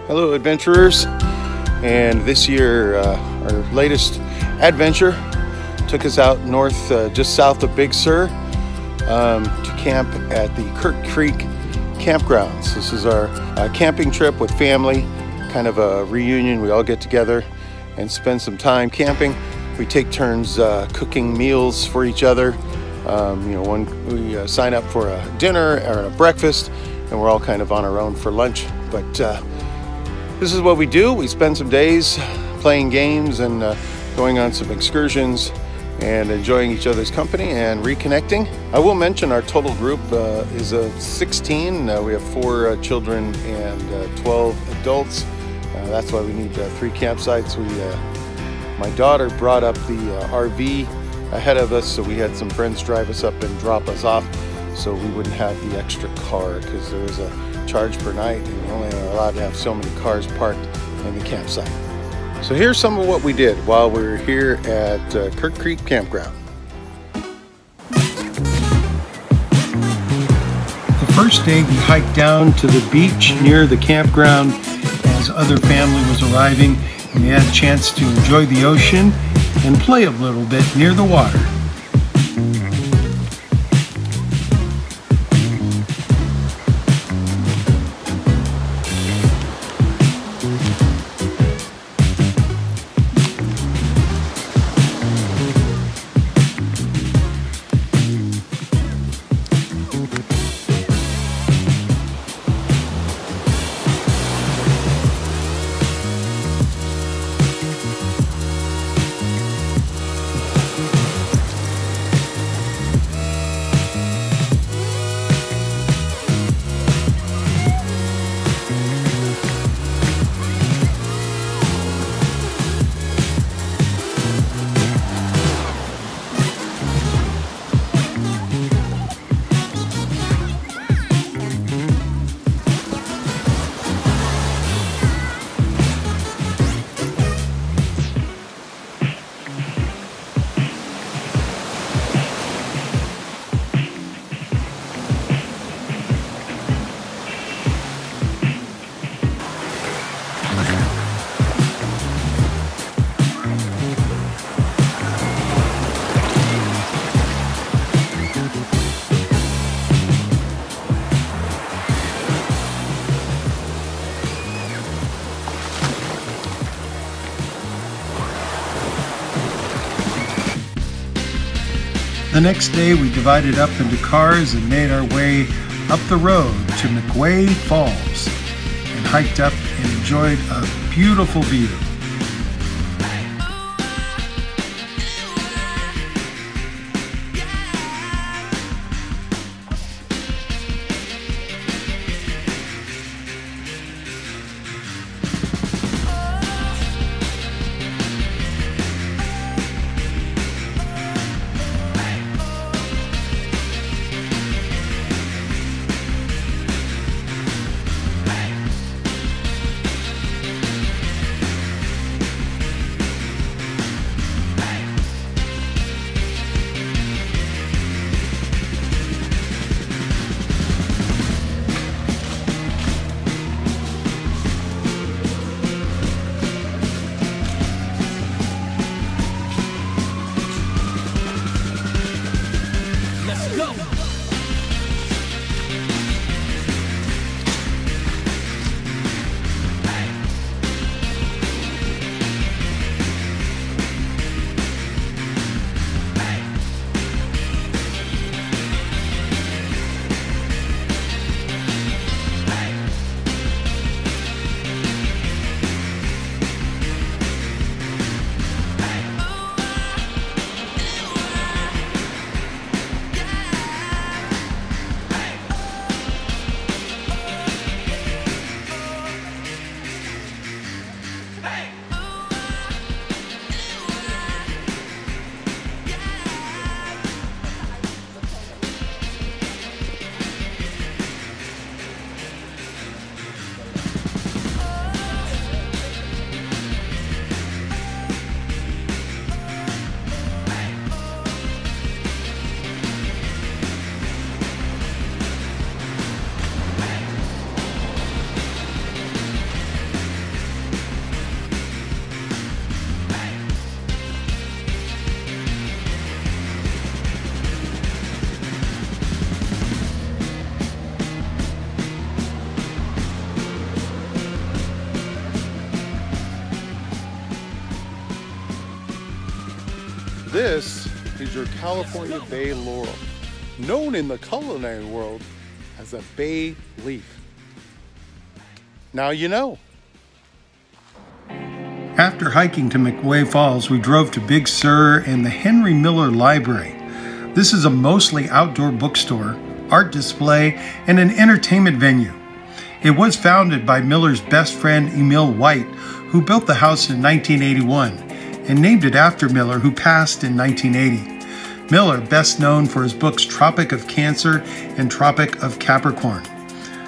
Hello adventurers, and this year our latest adventure took us out north just south of Big Sur to camp at the Kirk Creek Campground. So this is our camping trip with family, kind of a reunion. We all get together and spend some time camping. We take turns cooking meals for each other. We sign up for a dinner or a breakfast, and we're all kind of on our own for lunch. But this is what we do. We spend some days playing games and going on some excursions and enjoying each other's company and reconnecting. I will mention our total group is 16. We have 4 children and 12 adults. That's why we need 3 campsites. My daughter brought up the RV ahead of us, so we had some friends drive us up and drop us off so we wouldn't have the extra car, because there was a charge per night and we only are allowed to have so many cars parked in the campsite. So here's some of what we did while we were here at Kirk Creek Campground. The first day we hiked down to the beach near the campground as other family was arriving, and we had a chance to enjoy the ocean and play a little bit near the water. The next day we divided up into cars and made our way up the road to McWay Falls and hiked up and enjoyed a beautiful view. This is your California bay laurel, known in the culinary world as a bay leaf. Now you know. After hiking to McWay Falls, we drove to Big Sur and the Henry Miller Library. This is a mostly outdoor bookstore, art display, and an entertainment venue. It was founded by Miller's best friend Emil White, who built the house in 1981, and named it after Miller, who passed in 1980. Miller, best known for his books Tropic of Cancer and Tropic of Capricorn.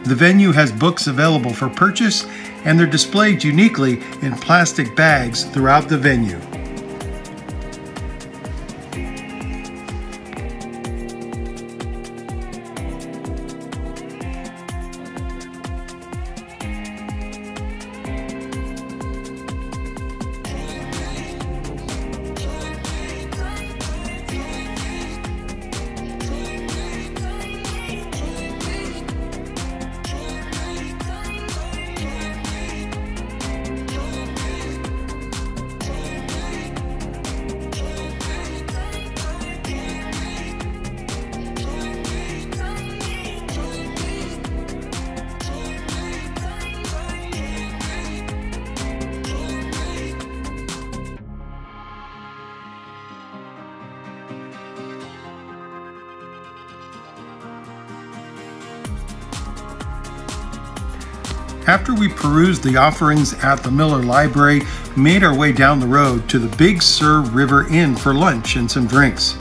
The venue has books available for purchase, and they're displayed uniquely in plastic bags throughout the venue. After we perused the offerings at the Miller Library, we made our way down the road to the Big Sur River Inn for lunch and some drinks.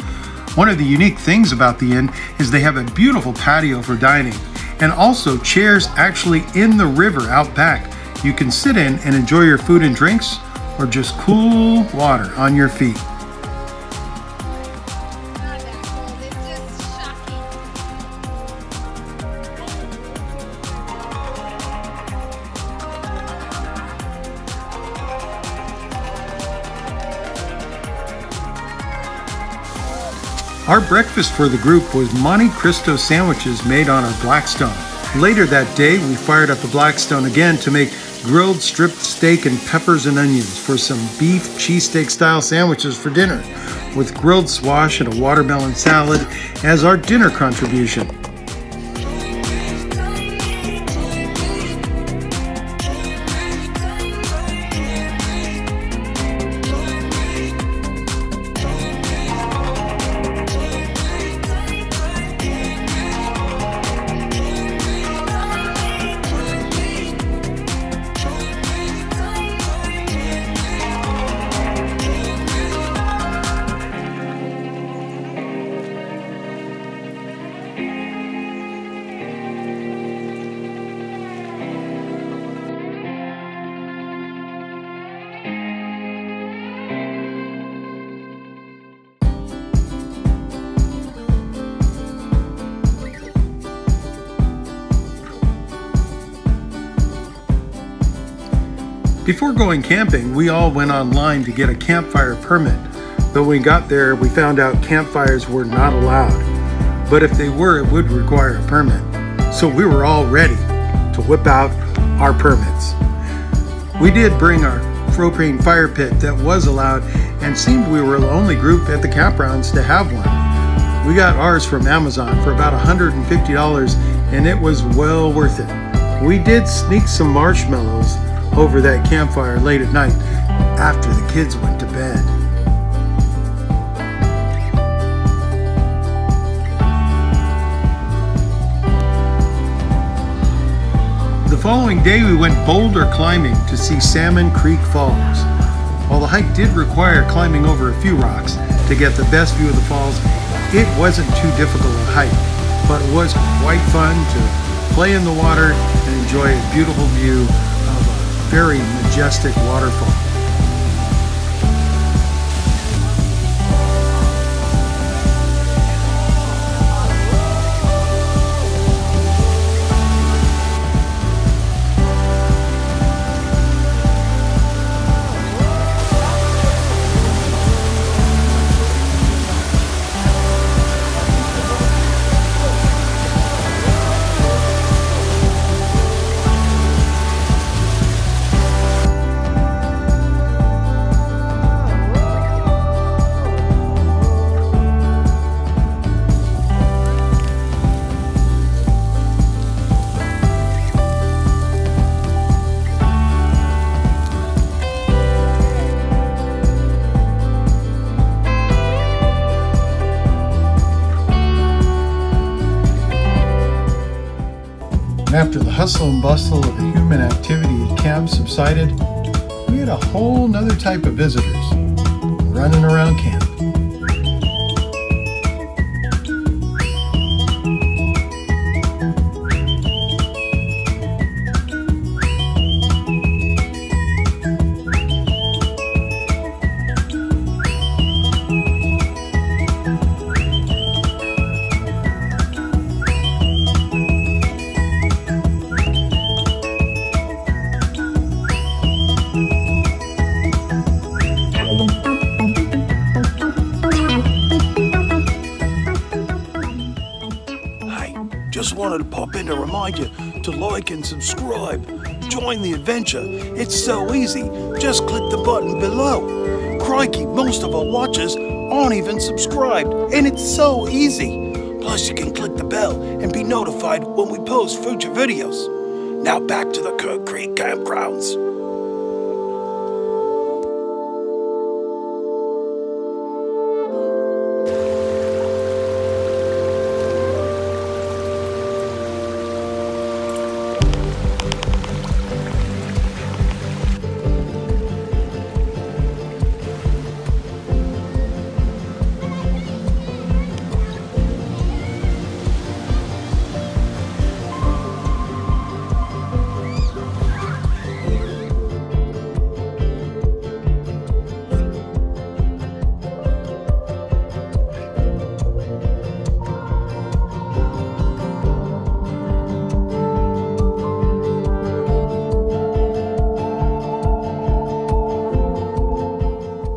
One of the unique things about the inn is they have a beautiful patio for dining, and also chairs actually in the river out back. You can sit in and enjoy your food and drinks, or just cool water on your feet. Our breakfast for the group was Monte Cristo sandwiches made on our Blackstone. Later that day, we fired up the Blackstone again to make grilled stripped steak and peppers and onions for some beef cheesesteak style sandwiches for dinner, with grilled squash and a watermelon salad as our dinner contribution. Before going camping, we all went online to get a campfire permit. But when we got there, we found out campfires were not allowed. But if they were, it would require a permit. So we were all ready to whip out our permits. We did bring our propane fire pit that was allowed, and seemed we were the only group at the campgrounds to have one. We got ours from Amazon for about $150, and it was well worth it. We did sneak some marshmallows over that campfire late at night after the kids went to bed. The following day we went boulder climbing to see Salmon Creek Falls. While the hike did require climbing over a few rocks to get the best view of the falls, it wasn't too difficult a hike, but it was quite fun to play in the water and enjoy a beautiful view of a very majestic waterfall. After the hustle and bustle of the human activity at camp subsided, we had a whole nother type of visitors running around camp. Just wanted to pop in to remind you to like and subscribe. Join the adventure. It's so easy. Just click the button below. Crikey, most of our watchers aren't even subscribed, and it's so easy. Plus, you can click the bell and be notified when we post future videos. Now back to the Kirk Creek Campgrounds.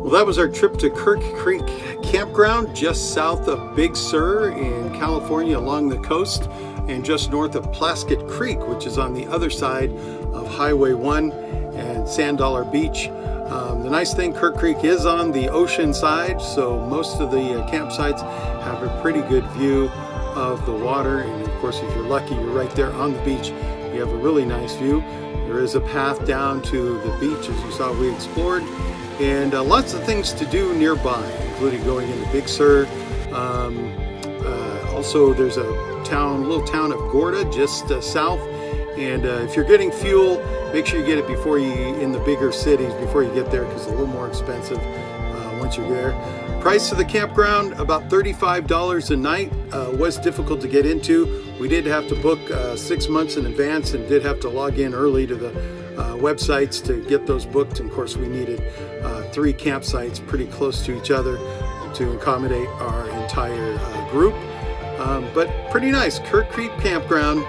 Well, that was our trip to Kirk Creek Campground, just south of Big Sur in California along the coast, and just north of Plaskett Creek, which is on the other side of Highway 1 and Sand Dollar Beach. The nice thing, Kirk Creek is on the ocean side, so most of the campsites have a pretty good view of the water. And of course, if you're lucky, you're right there on the beach. You have a really nice view. There is a path down to the beach, as you saw we explored. And lots of things to do nearby, including going into Big Sur. Also, there's a little town of Gorda just south. And if you're getting fuel, make sure you get it in the bigger cities before you get there, because it's a little more expensive once you're there. Price of the campground, about $35 a night. Was difficult to get into. We did have to book 6 months in advance and did have to log in early to the websites to get those booked. And of course, we needed 3 campsites pretty close to each other to accommodate our entire group. But pretty nice. Kirk Creek Campground.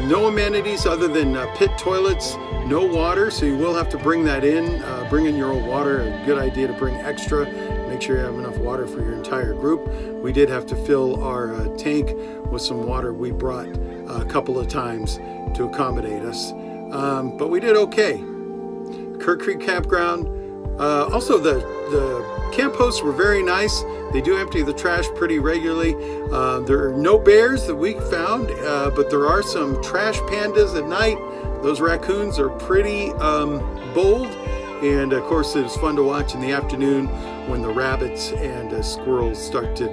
No amenities other than pit toilets, no water, so you will have to bring that in. Bring in your own water. A good idea to bring extra. Make sure you have enough water for your entire group. We did have to fill our tank with some water we brought a couple of times to accommodate us. But we did okay. Kirk Creek Campground. Also, the camp hosts were very nice. They do empty the trash pretty regularly. There are no bears that we found, but there are some trash pandas at night. Those raccoons are pretty bold. And of course, it was fun to watch in the afternoon when the rabbits and squirrels start to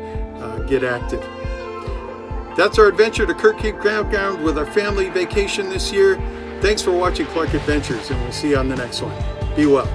get active. That's our adventure to Kirk Creek Campground with our family vacation this year. Thanks for watching Clark Adventures, and we'll see you on the next one. Be well.